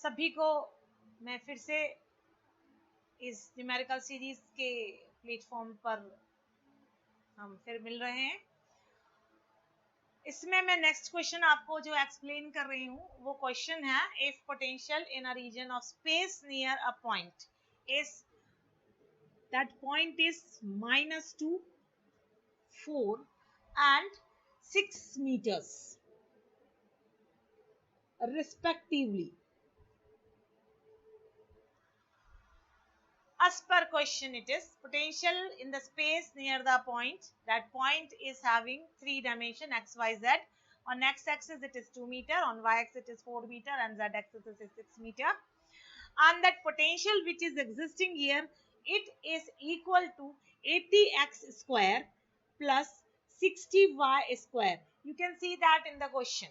सभी को मैं फिर से इस न्यूमेरिकल सीरीज के प्लेटफॉर्म पर हम फिर मिल रहे हैं। इसमें मैं नेक्स्ट क्वेश्चन आपको जो एक्सप्लेन कर रही हूँ वो क्वेश्चन है, if potential in a region of space near a point is that point is -2, 4 and 6 meters respectively. As per question, it is potential in the space near the point. That point is having 3 dimension x, y, z. On x axis it is 2 meter, on y axis it is 4 meter, and z axis it is 6 meter. And that potential which is existing here, it is equal to 80x square plus 60y square. You can see that in the question.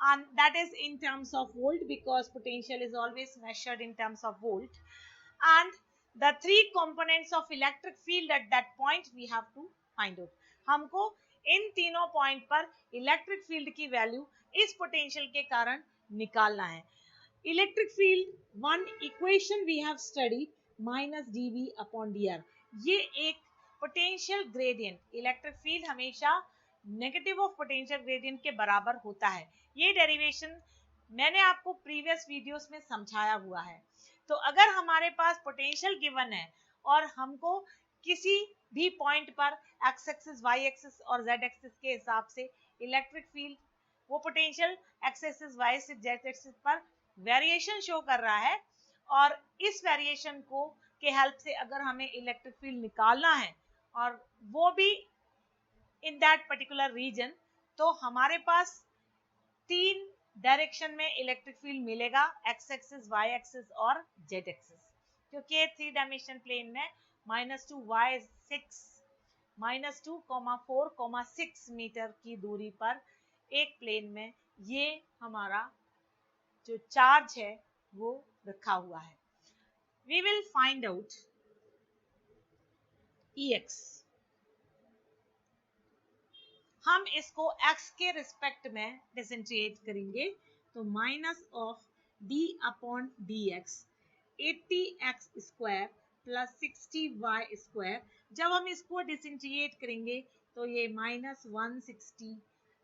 And that is in terms of volt, because potential is always measured in terms of volt. And the 3 components of electric field at that point we have to find out. हमको इन तीनों point पर electric field की value इस potential के कारण निकालना है। Electric field one equation we have study -dV/dr। ये एक पोटेंशियल ग्रेडियंट, इलेक्ट्रिक फील्ड हमेशा नेगेटिव ऑफ पोटेंशियल ग्रेडियंट के बराबर होता है। ये डेरिवेशन मैंने आपको प्रीवियस वीडियोस में समझाया हुआ है। तो अगर हमारे पास पोटेंशियल गिवन है और हमको किसी भी पॉइंट पर एक्स एक्सिस, वाई एक्सिस और जेड एक्सिस के हिसाब से इलेक्ट्रिक फील्ड, वो potential X axis, Y axis, Z axis पर वेरिएशन शो कर रहा है, और इस वेरिएशन को के हेल्प से अगर हमें इलेक्ट्रिक फील्ड निकालना है और वो भी इन दैट पर्टिकुलर रीजन, तो हमारे पास 3 डायरेक्शन में इलेक्ट्रिक फील्ड मिलेगा, एक्स एक्सिस, वाई एक्सिस और जेड एक्सिस। क्योंकि 3 डायमेंशन प्लेन में -2, y6, -2, 4, 6 मीटर की दूरी पर एक प्लेन में ये हमारा जो चार्ज है वो रखा हुआ है। We will find out Ex। हम इसको x के रिस्पेक्ट में डिसइंटीग्रेट करेंगे, तो -d/dx 80x square plus 60y square. जब हम इसको डिसइंटीग्रेट करेंगे तो ये -160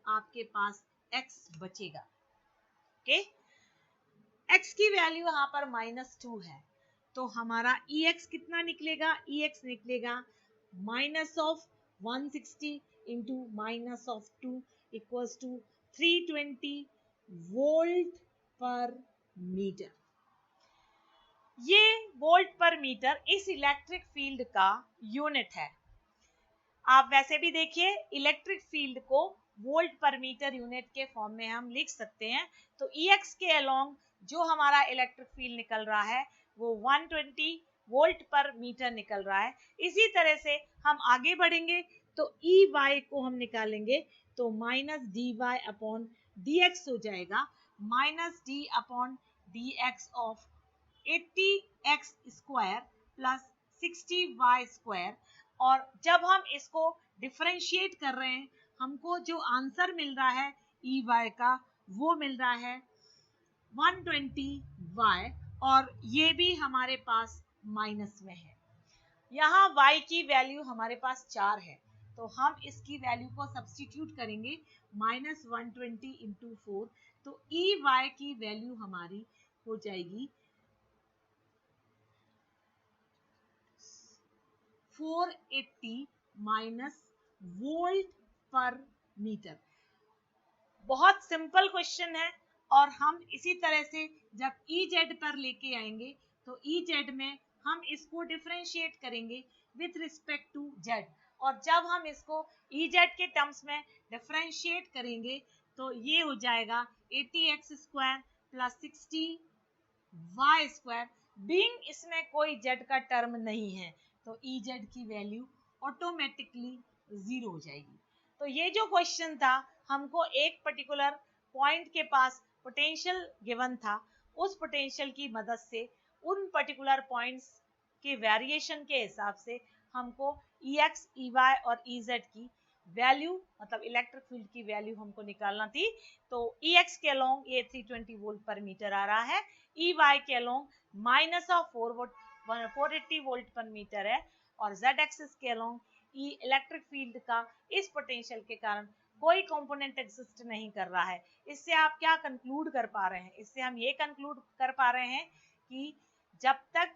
आपके पास x बचेगा। ओके, x की वैल्यू यहाँ पर -2 है, तो हमारा Ex कितना निकलेगा? Ex निकलेगा -160 into -2 equals to 320 वोल्ट पर मीटर। ये वोल्ट पर मीटर इस इलेक्ट्रिक फील्ड का यूनिट है। आप वैसे भी देखिए, इलेक्ट्रिक फील्ड को वोल्ट पर मीटर यूनिट के फॉर्म में हम लिख सकते हैं। तो Ex के अलोंग जो हमारा इलेक्ट्रिक फील्ड निकल रहा है वो 120 वोल्ट पर मीटर निकल रहा है। इसी तरह से हम आगे बढ़ेंगे तो Ey को हम निकालेंगे, तो -dy/dx हो जाएगा, -d/dx of 80x square plus 60y square. और जब हम इसको डिफरेंशिएट कर रहे हैं, हमको जो आंसर मिल रहा है Ey का वो मिल रहा है 120y, और ये भी हमारे पास माइनस में है। यहाँ y की वैल्यू हमारे पास 4 है, तो हम इसकी वैल्यू को सब्स्टिट्यूट करेंगे, -120 इंटू 4, तो Ey की वैल्यू हमारी हो जाएगी 480 वोल्ट पर मीटर। बहुत सिंपल क्वेश्चन है, और हम इसी तरह से जब Ez पर लेके आएंगे तो Ez में हम इसको डिफरेंशिएट करेंगे विथ रिस्पेक्ट टू z, और जब हम इसको Ez के टर्म्स में डिफरेंशिएट करेंगे तो ये हो जाएगा 80x square plus 60y square. Being इसमें कोई z का टर्म नहीं है तो Ez की वैल्यू ऑटोमेटिकली 0 हो जाएगी। तो ये जो क्वेश्चन था, हमको एक पर्टिकुलर पॉइंट के पास पोटेंशियल गिवन था, उस पोटेंशियल की मदद से उन पर्टिकुलर पॉइंट्स के वेरिएशन के हिसाब से हमको Ex, Ey और Ez की वैल्यू मतलब इलेक्ट्रिक फील्ड की वैल्यू हमको निकालना थी, तो Ex के अलोंग ये 320 वोल्ट पर मीटर आ रहा है, Ey के अलोंग माइनस ऑफ 480 वोल्ट पर मीटर है, और Z एक्सिस के अलोंग इलेक्ट्रिक फील्ड का इस पोटेंशियल के कारण कोई कंपोनेंट एग्जिस्ट नहीं कर रहा है। इससे आप क्या कंक्लूड कर पा रहे हैं? इससे हम ये कंक्लूड कर पा रहे हैं कि जब तक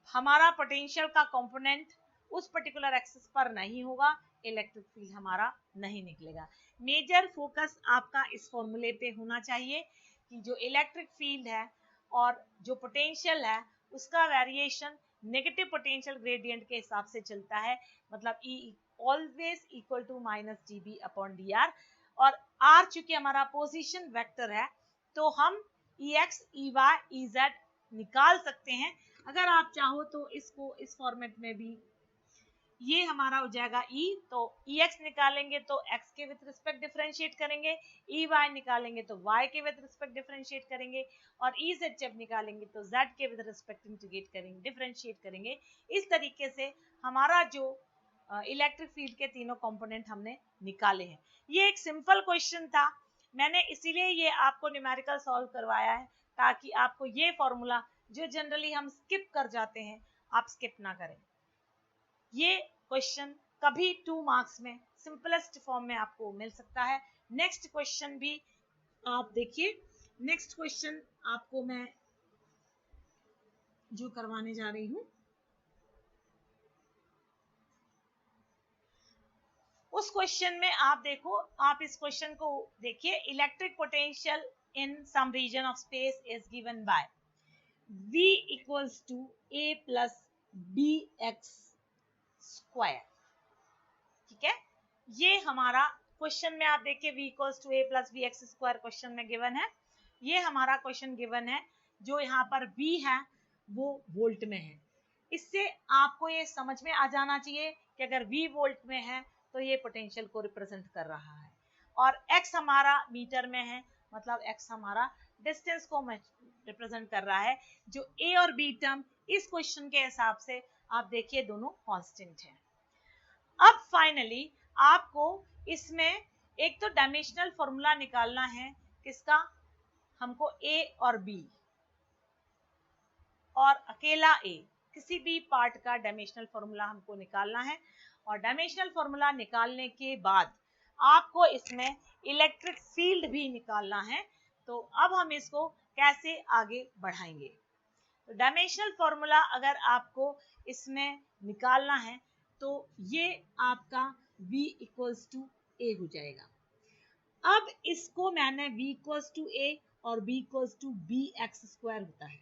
हमारा पोटेंशियल का कंपोनेंट उस पर्टिकुलर एक्सिस पर नहीं होगा, इलेक्ट्रिक फील्ड हमारा नहीं निकलेगा। मेजर फोकस आपका इस फॉर्मूले पे होना चाहिए कि जो इलेक्ट्रिक फील्ड है और जो पोटेंशियल है उसका वेरिएशन नेगेटिव पोटेंशियल ग्रेडियंट के हिसाब से चलता है, मतलब E always equal to minus dB upon dr, और r चूंकि हमारा पोजीशन वेक्टर है तो हम Ex Ey Ez निकाल सकते हैं। अगर आप चाहो तो इसको इस फॉर्मेट में भी, ये हमारा हो जाएगा E, तो Ex निकालेंगे तो x के विद रिस्पेक्ट डिफरेंशिएट करेंगे, Ey निकालेंगे तो y के विद रिस्पेक्ट डिफरेंशिएट करेंगे, और Ez जब निकालेंगे तो z के विद रिस्पेक्ट इंटीग्रेट करेंगे, डिफरेंशिएट करेंगे। इस तरीके से हमारा जो इलेक्ट्रिक फील्ड के तीनों कंपोनेंट हमने निकाले हैं। ये एक सिंपल क्वेश्चन था, मैंने इसीलिए ये आपको न्यूमेरिकल सॉल्व करवाया है ताकि आपको ये फॉर्मूला जो जनरली हम स्किप कर जाते हैं आप स्किप ना करें। ये क्वेश्चन कभी 2 मार्क्स में सिंपलेस्ट फॉर्म में आपको मिल सकता है। नेक्स्ट क्वेश्चन भी आप देखिए, नेक्स्ट क्वेश्चन आपको मैं जो करवाने जा रही हूं उस क्वेश्चन में आप देखो, आप इस क्वेश्चन को देखिए। Electric potential in some region of space is given by V equals to A plus BX square. ठीक है, ये हमारा क्वेश्चन में आप देखिए V equals to A plus BX square question में गिवन है। ये हमारा क्वेश्चन गिवन है, जो यहाँ पर V है वो वोल्ट में है। इससे आपको ये समझ में आ जाना चाहिए कि अगर V वोल्ट में है तो ये पोटेंशियल को रिप्रेजेंट कर रहा है, और x हमारा मीटर में है, मतलब x हमारा डिस्टेंस को रिप्रेजेंट कर रहा है। जो A और B टर्म इस क्वेश्चन के हिसाब से आप देखिए दोनों कांस्टेंट हैं। अब फाइनली आपको इसमें एक तो डायमेंशनल फॉर्मूला निकालना है, किसका? हमको A और B और अकेला A, किसी भी पार्ट का डायमेंशनल फॉर्मूला हमको निकालना है, और डायमेंशनल फॉर्मूला निकालने के बाद आपको इसमें इलेक्ट्रिक फील्ड भी निकालना है। तो अब हम इसको कैसे आगे बढ़ाएंगे? तो डायमेंशनल फॉर्मूला अगर आपको इसमें निकालना है तो ये आपका V इक्वल्स टू A हो जाएगा। अब इसको मैंने V इक्वल्स टू A और B equals to BX square होता है।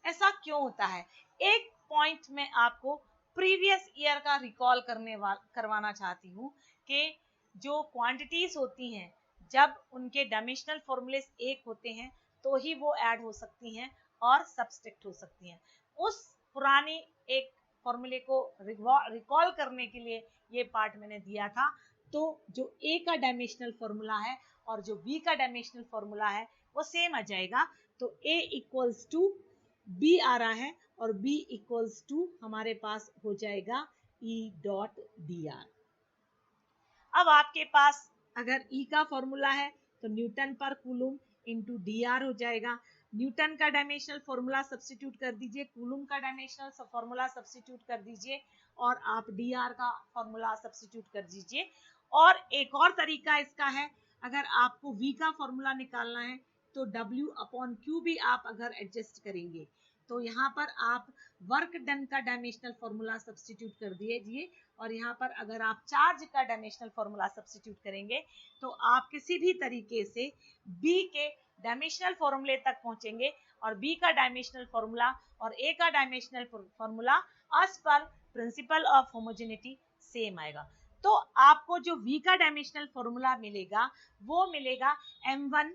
ऐसा क्यों होता है? एक पॉइंट में आपको प्रीवियस ईयर का रिकॉल करवाना चाहती हूँ कि जो क्वांटिटीज होती हैं जब उनके डायमेंशनल फॉर्मूलेस एक होते हैं तो ही वो ऐड हो सकती हैं और सब्सट्रैक्ट हो सकती हैं। उस पुरानी एक फॉर्मूले को रिकॉल करने के लिए ये पार्ट मैंने दिया था। तो जो A का डायमेंशनल फॉर्मूला है और जो B का डायमेंशनल फॉर्मूला है वो सेम आ जाएगा। तो A इक्वल्स टू B आ रहा है और B इक्वल्स टू हमारे पास हो जाएगा E डॉट dr। अब आपके पास अगर E का फॉर्मूला है तो न्यूटन पर कूलम इंटू dr हो जाएगा। न्यूटन का डायमेंशनल फॉर्मूला सब्स्टिट्यूट कर दीजिए, कूलम का डायमेंशनल फॉर्मूला सब्स्टिट्यूट कर दीजिए, और आप dr का फॉर्मूला सब्स्टिट्यूट कर दीजिए। और एक और तरीका इसका है, अगर आपको V का फॉर्मूला निकालना है तो W अपॉन Q भी आप अगर एडजस्ट करेंगे तो यहाँ पर आप वर्क डन का डायमेंशनल फॉर्मूला सब्स्टिट्यूट कर दीजिए, और यहाँ पर अगर आप चार्ज का डायमेंशनल फॉर्मूला सब्स्टिट्यूट करेंगे तो आप किसी भी तरीके से B के डायमेंशनल फॉर्मूले तक पहुंचेंगे, और B का डायमेंशनल फॉर्मूला और A का dimensional formula as per principle of homogeneity same आएगा। तो आपको जो V का डायमेंशनल फॉर्मूला मिलेगा वो मिलेगा M1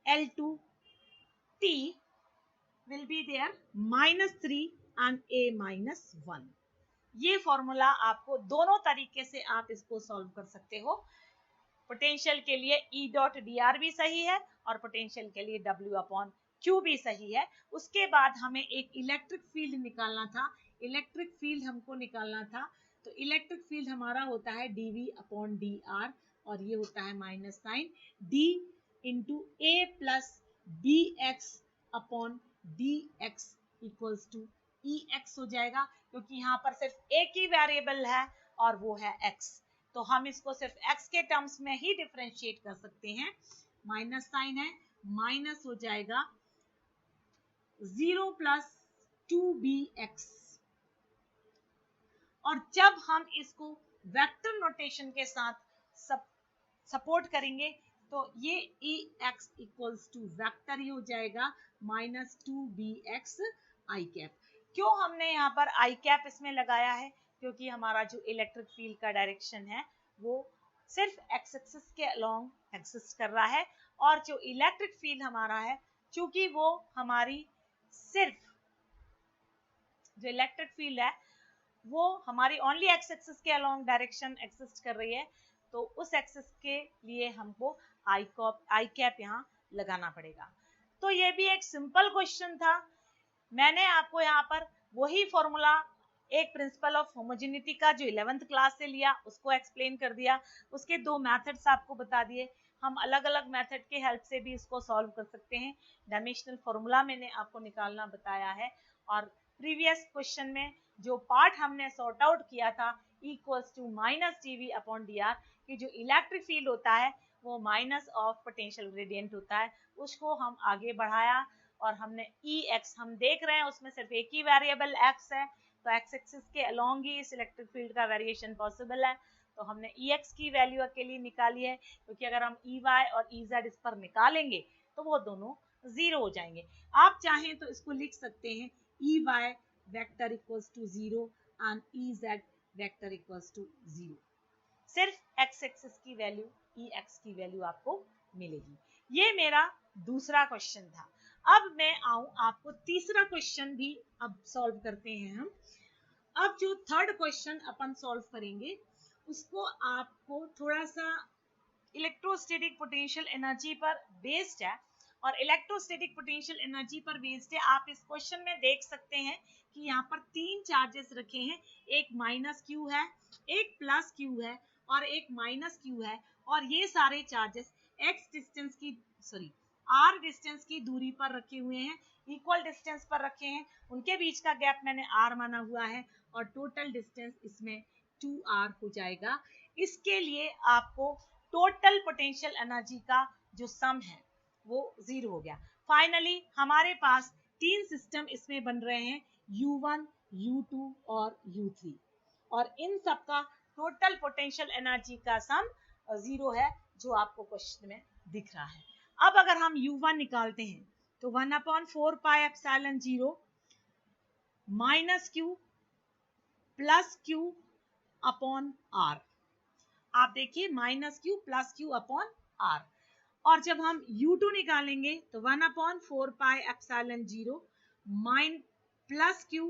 L2 T will be there -3 and A -1। ये फॉर्मूला आपको दोनों तरीके से आप इसको सॉल्व कर सकते हो। पोटेंशियल के लिए E डॉट dr भी सही है और पोटेंशियल के लिए W अपॉन Q भी सही है। उसके बाद हमें एक इलेक्ट्रिक फील्ड निकालना था। इलेक्ट्रिक फील्ड हमको निकालना था तो इलेक्ट्रिक फील्ड हमारा होता है dv अपॉन dr और ये होता है minus sign d into a plus bx upon dx equals to ex हो जाएगा, क्योंकि यहाँ पर सिर्फ एक ही वेरिएबल है और वो है x, तो हम इसको सिर्फ x के टर्म्स में ही डिफरेंशिएट कर सकते हैं। माइनस साइन है, माइनस हो जाएगा 0 प्लस 2bx, और जब हम इसको वेक्टर नोटेशन के साथ सपोर्ट करेंगे तो ये ex इक्वल्स टू वेक्टर ही हो जाएगा माइनस 2bx आई कैप। क्यों हमने यहाँ पर आई कैप इसमें लगाया है, क्योंकि हमारा जो इलेक्ट्रिक फील्ड का डायरेक्शन है वो सिर्फ एक्स एक्सिस के अलोंग एक्सिस्ट कर रहा है, और जो इलेक्ट्रिक फील्ड हमारा है चूंकि वो हमारी सिर्फ जो इलेक्ट्रिक फील्ड है वो हमारी ओनली एक्स एक्सिस के अलोंग डायरेक्शन एक्सिस्ट कर रही है, तो उस एक्सिस के लिए हमको आई कैप यहाँ लगाना पड़ेगा। तो ये भी एक सिंपल क्वेश्चन था, मैंने आपको यहाँ पर वही फॉर्मूला एक प्रिंसिपल ऑफ होमोजेनिटी का जो 11th क्लास से लिया उसको एक्सप्लेन कर दिया, उसके दो मेथड्स आपको बता दिए। हम अलग अलग मेथड के हेल्प से भी इसको सॉल्व कर सकते हैं। डायमेंशनल फॉर्मूला मैंने आपको निकालना बताया है, और प्रीवियस क्वेश्चन में जो पार्ट हमने सॉर्ट आउट किया था equals to minus dv upon dr कि जो इलेक्ट्रिक फील्ड होता है वो माइनस ऑफ पोटेंशियल ग्रेडियंट होता है, उसको हम आगे बढ़ाया और हमने ex हम देख रहे हैं उसमें सिर्फ एक ही वेरिएबल x है, तो x एक्सिस के अलोंग ही इस इलेक्ट्रिक फील्ड का वेरिएशन पॉसिबल है, तो हमने ex की वैल्यू के लिए निकाली है, क्योंकि अगर हम ey और ez इस पर निकालेंगे तो वो दोनों जीरो हो जाएंगे। आप चाहें तो इसको लिख सकते हैं ey vector equals to 0 and ez vector equals to 0, सिर्फ x एक्सिस की वैल्यू ex की वैल्यू आपको मिलेगी। ये मेरा दूसरा क्वेश्चन था। अब मैं आऊं आपको तीसरा क्वेश्चन भी अब सॉल्व करते हैं हम। अब जो थर्ड क्वेश्चन अपन सॉल्व करेंगे उसको आपको थोड़ा सा इलेक्ट्रोस्टैटिक पोटेंशियल एनर्जी पर बेस्ड है, और इलेक्ट्रोस्टैटिक पोटेंशियल एनर्जी पर बेस्ड है। आप इस क्वेश्चन में देख सकते हैं कि यहाँ पर तीन चार्जेस रखे हैं, एक माइनस क्यू है, एक प्लस क्यू है और एक माइनस क्यू है, और ये सारे चार्जेस आर डिस्टेंस की दूरी पर रखे हुए हैं, इक्वल डिस्टेंस पर रखे हैं, उनके बीच का गैप मैंने आर माना हुआ है और टोटल डिस्टेंस इसमें 2r हो जाएगा। इसके लिए आपको टोटल पोटेंशियल एनर्जी का जो सम है वो 0 हो गया। फाइनली हमारे पास तीन सिस्टम इसमें बन रहे हैं U1, U2 और U3, और इन सब का टोटल पोटेंशियल एनर्जी का सम 0 है जो आपको क्वेश्चन में दिख रहा है। अब अगर हम U1 निकालते हैं तो 1/4 pi epsilon 0 minus Q plus Q upon R, आप देखिए minus Q plus Q upon R, और जब हम U2 निकालेंगे तो 1/4 pi epsilon 0 plus Q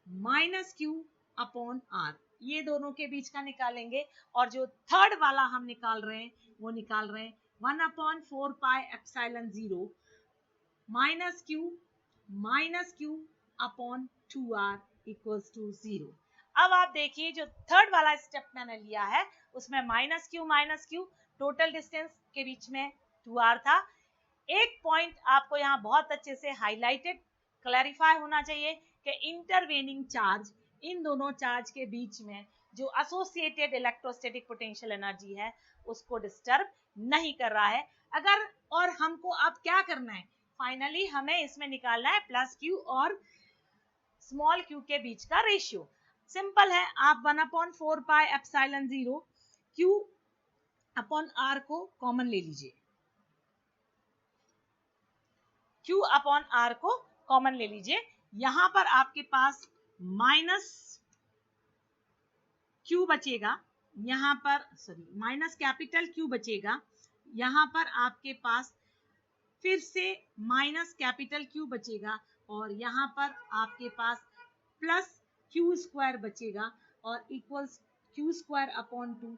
minus Q upon R, ये दोनों के बीच का निकालेंगे, और जो थर्ड वाला हम निकाल रहे हैं वो निकाल रहे हैं 1/4 pi epsilon 0 minus Q upon 2r equals to 0। अब आप देखिए जो थर्ड वाला स्टेप मैंने लिया है उसमें माइनस क्यू टोटल डिस्टेंस के बीच में 2r था। एक पॉइंट आपको यहाँ बहुत अच्छे से हाईलाइटेड क्लैरिफाई होना चाहिए कि इंटरवेनिंग चार्ज, इन दोनों चार्ज के बीच में जो एसोसिएटेड इलेक्ट्रोस्टैटिक पोटेंशियल एनर्जी है उसको डिस्टर्ब नहीं कर रहा है। अगर और हमको अब क्या करना है, फाइनली हमें इसमें निकालना है प्लस क्यू और स्मॉल क्यू के बीच का रेशियो। सिंपल है, आप 1/4 pi epsilon 0 Q upon R को कॉमन ले लीजिए, क्यू अपॉन आर को कॉमन ले लीजिए। यहां पर आपके पास माइनस क्यू बचेगा, यहाँ पर माइनस कैपिटल क्यू बचेगा, यहाँ पर आपके पास फिर से माइनस कैपिटल क्यू बचेगा, और यहाँ पर आपके पास प्लस क्यू स्क्वायर बचेगा, और equals Q square upon 2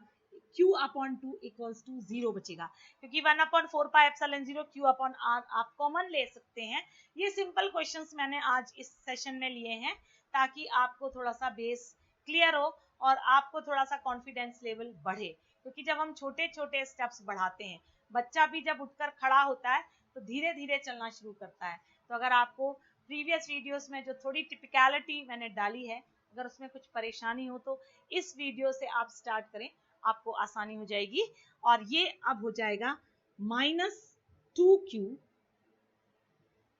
q upon 2 equals to 0 बचेगा, क्योंकि 1/4 pi epsilon 0 q upon r आप कॉमन ले सकते हैं। ये सिंपल क्वेश्चंस मैंने आज इस सेशन में लिए हैं ताकि आपको थोड़ा सा बेस क्लियर हो और आपको थोड़ा सा कॉन्फिडेंस लेवल बढ़े, क्योंकि जब हम छोटे छोटे स्टेप्स बढ़ाते हैं, बच्चा भी जब उठकर खड़ा होता है तो धीरे धीरे चलना शुरू करता है। तो अगर आपको प्रीवियस वीडियोस में जो थोड़ी टिपिकलिटी मैंने डाली है, अगर उसमें कुछ परेशानी हो तो इस वीडियो से आप स्टार्ट करें, आपको आसानी हो जाएगी। और ये अब हो जाएगा -2q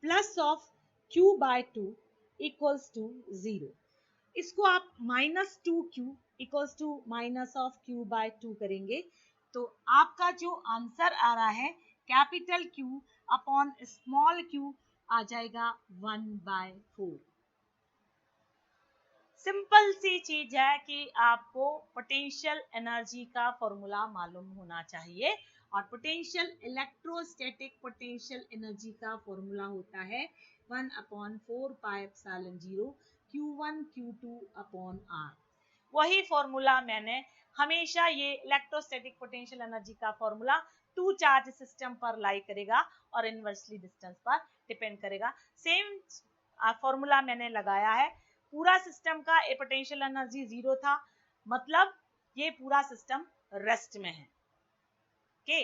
plus of q by 2 equals to 0। इसको आप -2q इक्वल्स टू माइनस ऑफ q बाय 2 करेंगे तो आपका जो आंसर आ रहा है capital Q upon small q आ जाएगा 1/4। सिंपल सी चीज है कि आपको पोटेंशियल एनर्जी का फॉर्मूला मालूम होना चाहिए, और पोटेंशियल इलेक्ट्रोस्टैटिक पोटेंशियल एनर्जी का फॉर्मूला होता है 1/4πε0 Q1 Q2 अपॉन R। वही फॉर्मूला मैंने हमेशा, ये इलेक्ट्रोस्टैटिक पोटेंशियल एनर्जी का फॉर्मूला टू चार्ज सिस्टम पर लाई करेगा और इनवर्सली डिस्टेंस पर डिपेंड करेगा। सेम फॉर्मूला मैंने लगाया है। पूरा सिस्टम का पोटेंशियल एनर्जी 0 था, मतलब ये पूरा सिस्टम रेस्ट में है। ओके,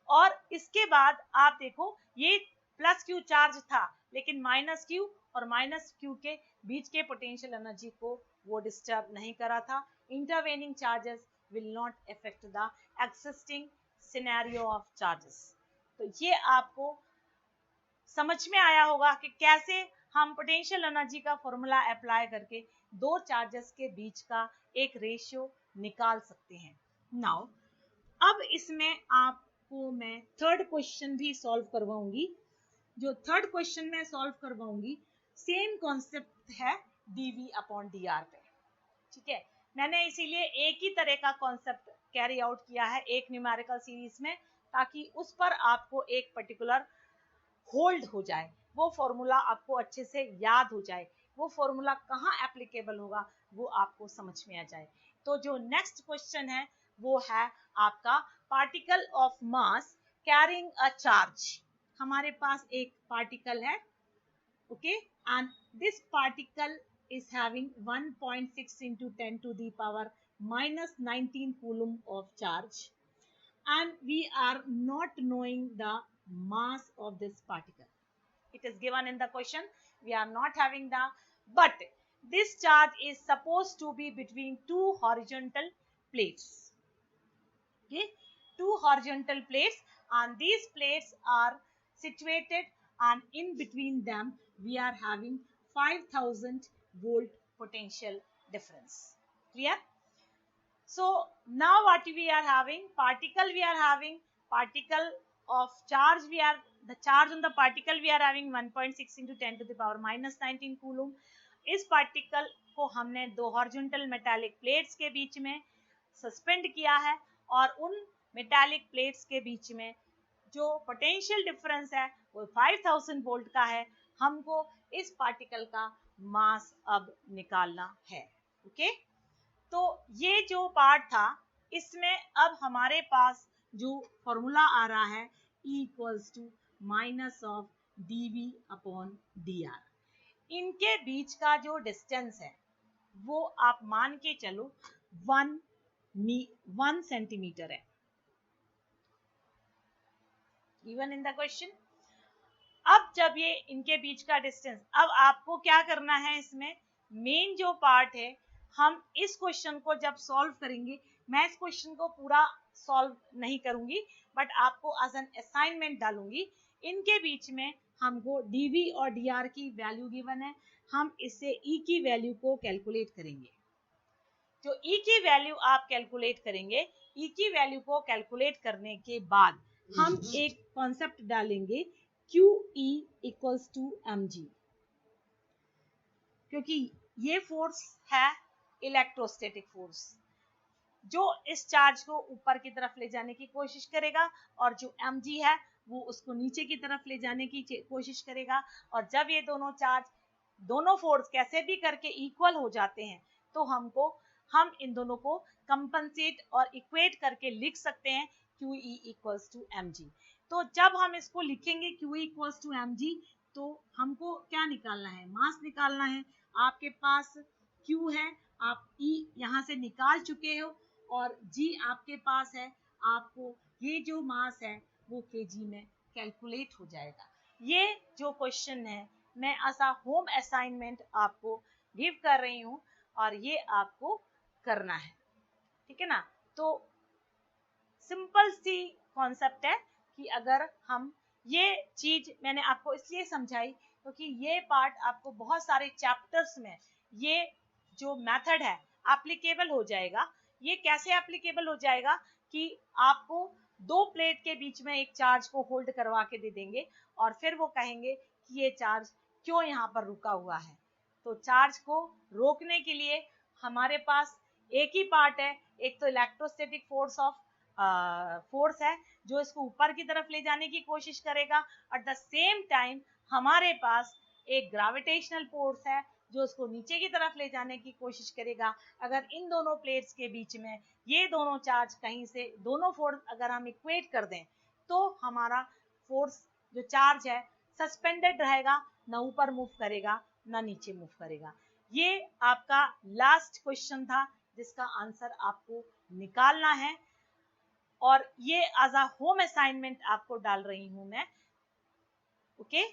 और इसके बाद आप देखो ये प्लस क्यू चार्ज था, लेकिन माइनस क्यू और माइनस क्यू के बीच के पोटेंशियल एनर्जी को वो डिस्टर्ब नहीं करा था। Intervening charges will not affect the existing scenario of charges. तो ये आपको समझ में आया होगा कि कैसे हम पोटेंशियल एनर्जी का फॉर्मूला अप्लाई करके दो चार्जेस के बीच का एक रेशियो निकाल सकते हैं। नाउ अब इसमें आपको मैं थर्ड क्वेश्चन भी सॉल्व करवाऊंगी। जो थर्ड क्वेश्चन में सॉल्व करवाऊंगी सेम कॉन्सेप्ट है dv अपॉन dr पे। ठीक है, मैंने इसीलिए एक ही तरह का कॉन्सेप्ट कैरी आउट किया है एक न्यूमेरिकल सीरीज में, ताकि उस पर आपको एक पर्टिकुलर होल्ड हो जाए, वो फॉर्मूला आपको अच्छे से याद हो जाए, वो फॉर्मूला कहाँ एप्लीकेबल होगा वो आपको समझ में आ जाए। तो जो नेक्स्ट क्वेश्चन है वो है आपका particle of mass carrying a charge. हमारे पास एक पार्टिकल है, okay, and this particle is having 1.6 into 10 to the power minus 19 coulomb of charge, and we are not knowing the mass of this particle. It is given in the question, we are not having the, but this charge is supposed to be between two horizontal plates. Okay, two horizontal plates, and these plates are situated, and in between them we are having 5000 volt potential difference. Clear? So now what we are having, particle we are having, particle of charge, we are, the charge on the particle we are having 1.6 into 10 to the power minus 19 coulomb। इस particle को हमने दो horizontal metallic plates के बीच में suspend किया है, और उन मेटालिक प्लेट्स के बीच में जो पोटेंशियल डिफरेंस है वो 5000 वोल्ट का है। हमको इस पार्टिकल का मास अब निकालना है। ओके, तो ये जो पार्ट था इसमें अब हमारे पास जो फॉर्मूला आ रहा है E equals to minus of dv upon dr। इनके बीच का जो डिस्टेंस है वो आप मान के चलो 1 सेंटीमीटर है, गिवन इन द क्वेश्चन। अब जब ये इनके बीच का डिस्टेंस, अब आपको क्या करना है, इसमें मेन जो पार्ट है, हम इस क्वेश्चन को जब सॉल्व करेंगे, मैं इस क्वेश्चन को पूरा सॉल्व नहीं करूंगी, बट आपको एज एन असाइनमेंट डालूंगी। इनके बीच में हमको dv और dr की वैल्यू गिवन है, हम इससे e की वैल्यू को कैलकुलेट करेंगे। जो e की वैल्यू आप कैलकुलेट करेंगे, e की वैल्यू को कैलकुलेट करने के बाद हम एक कॉन्सेप्ट डालेंगे QE इक्वल्स टू mg, क्योंकि ये फोर्स है इलेक्ट्रोस्टैटिक फोर्स जो इस चार्ज को ऊपर की तरफ ले जाने की कोशिश करेगा, और जो mg है वो उसको नीचे की तरफ ले जाने की कोशिश करेगा। और जब ये दोनों चार्ज, दोनों फोर्स कैसे भी करके इक्वल हो जाते हैं, तो हम इन दोनों को कंपनसेट और इक्वेट करके लिख सकते हैं QE इक्वल्स टू mg। तो जब हम इसको लिखेंगे QE इक्वल्स टू mg, तो हमको क्या निकालना है, मास निकालना है। आपके पास Q है आप E यहाँ से निकाल चुके हो और G आपके पास है, आपको ये जो मास है वो kg में कैलकुलेट हो जाएगा। ये जो क्वेश्चन है मैं ऐसा होम असाइनमेंट आपको गिव कर रही हूँ और ये आपको करना है, ठीक है ना। तो सिंपल सी कॉन्सेप्ट है कि अगर हम ये चीज मैंने आपको इसलिए समझाई क्योंकि ये पार्ट आपको बहुत सारे चैप्टर्स में ये जो मेथड है एप्लीकेबल हो जाएगा। ये कैसे एप्लीकेबल हो जाएगा कि आपको दो प्लेट के बीच में एक चार्ज को होल्ड करवा के दे देंगे और फिर वो कहेंगे कि ये चार्ज क्यों यहाँ पर रुका हुआ है। तो चार्ज को रोकने के लिए हमारे पास एक ही पार्ट है, एक तो इलेक्ट्रोस्टैटिक फोर्स है जो इसको ऊपर की तरफ ले जाने की कोशिश करेगा, एट द सेम टाइम हमारे पास एक ग्रेविटेशनल फोर्स है जो उसको नीचे की तरफ ले जाने की कोशिश करेगा। अगर इन दोनों प्लेट्स के बीच में ये दोनों चार्ज कहीं से दोनों फोर्स अगर हम इक्वेट कर दें तो हमारा फोर्स जो चार्ज है सस्पेंडेड रहेगा, ना ऊपर मूव करेगा ना नीचे मूव करेगा। ये आपका लास्ट क्वेश्चन था जिसका आंसर आपको निकालना है और ये एज अ होम असाइनमेंट आपको डाल रही हूं मैं। ओके,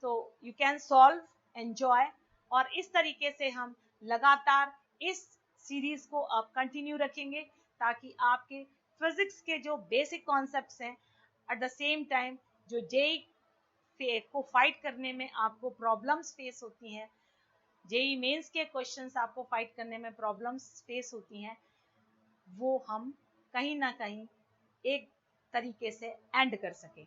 तो यू कैन सॉल्व, एंजॉय। और इस तरीके से हम लगातार इस सीरीज को आप कंटिन्यू रखेंगे ताकि आपके फिजिक्स के जो बेसिक कॉन्सेप्ट्स हैं एट द सेम टाइम जो जेई को फाइट करने में आपको प्रॉब्लम्स फेस होती हैं, जेई मेंस के क्वेश्चंस आपको फाइट करने में प्रॉब्लम्स फेस होती हैं, वो हम कहीं ना कहीं एक तरीके से एंड कर सके।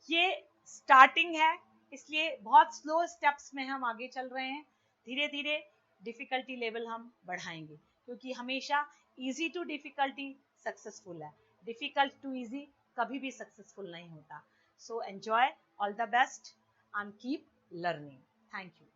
ये स्टार्टिंग है इसलिए बहुत स्लो स्टेप्स में हम आगे चल रहे हैं, धीरे धीरे डिफिकल्टी लेवल हम बढ़ाएंगे क्योंकि हमेशा इजी टू डिफिकल्टी सक्सेसफुल है, डिफिकल्ट टू इजी कभी भी सक्सेसफुल नहीं होता। So enjoy, all the best and keep learning. Thank you.